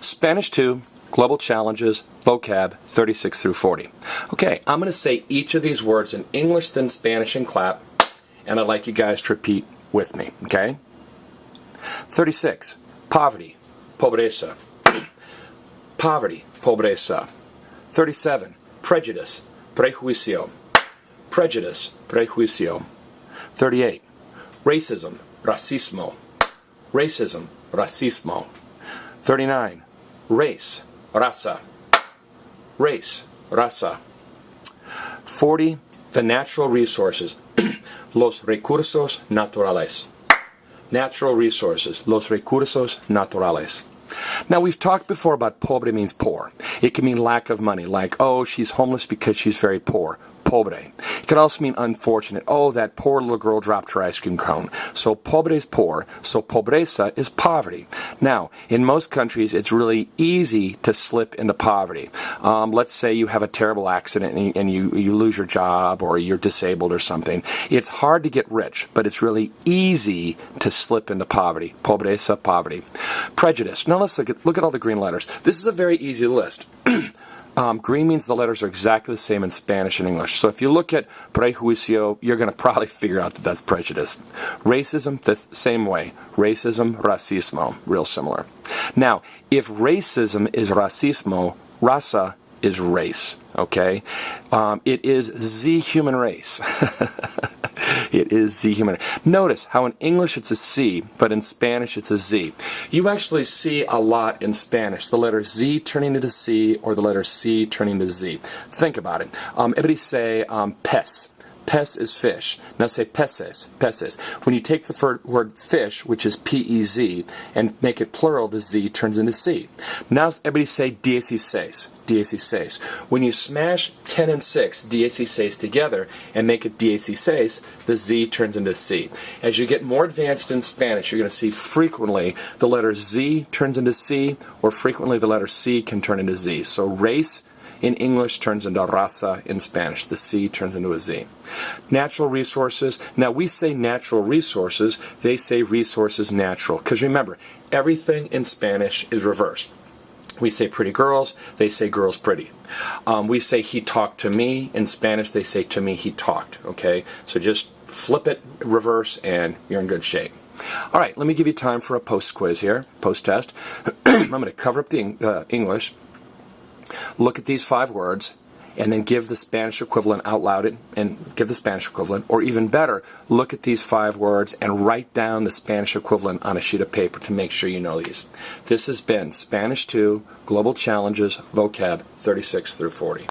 Spanish 2, Global Challenges, Vocab 36 through 40. Okay, I'm going to say each of these words in English, then Spanish, and clap, and I'd like you guys to repeat with me, okay? 36, poverty, pobreza. Poverty, pobreza. 37, prejudice, prejuicio. Prejudice, prejuicio. 38, racism, racismo. Racism, racismo. 39, race, raza. Race, raza. 40, the natural resources, los recursos naturales. Natural resources, los recursos naturales. Now, we've talked before about pobre means poor. It can mean lack of money, like, oh, she's homeless because she's very poor. Pobre. It could also mean unfortunate. Oh, that poor little girl dropped her ice cream cone. So pobre is poor. So pobreza is poverty. Now, in most countries, it's really easy to slip into poverty. Let's say you have a terrible accident and you lose your job or you're disabled or something. It's hard to get rich, but it's really easy to slip into poverty. Pobreza, poverty. Prejudice. Now let's look at all the green letters. This is a very easy list. Green means the letters are exactly the same in Spanish and English. So if you look at prejuicio, you're going to probably figure out that that's prejudice. Racism, the same way. Racism, racismo, real similar. Now, if racism is racismo, raza is race, okay? It is the human race. It is the human. Notice how in English it's a C, but in Spanish it's a Z. You actually see a lot in Spanish, the letter Z turning into C or the letter C turning to Z. Think about it. Everybody say pez. Pez is fish. Now say peces, peces. When you take the word fish, which is P-E-Z, and make it plural, the Z turns into C. Now everybody say dieciséis, dieciséis. When you smash 10 and 6, dieciséis, together and make it dieciséis, the Z turns into C. As you get more advanced in Spanish, you're going to see frequently the letter Z turns into C, or frequently the letter C can turn into Z. So race in English turns into raza in Spanish. The C turns into a Z. Natural resources. Now we say natural resources, they say resources natural. Because remember, everything in Spanish is reversed. We say pretty girls, they say girls pretty. We say he talked to me. In Spanish they say to me he talked. Okay, so just flip it, reverse, and you're in good shape. All right, let me give you time for a post quiz here, post test. I'm going to cover up the English. Look at these 5 words and then give the Spanish equivalent out loud and give the Spanish equivalent. Or even better, look at these 5 words and write down the Spanish equivalent on a sheet of paper to make sure you know these. This has been Spanish 2, Global Challenges, Vocab 36 through 40.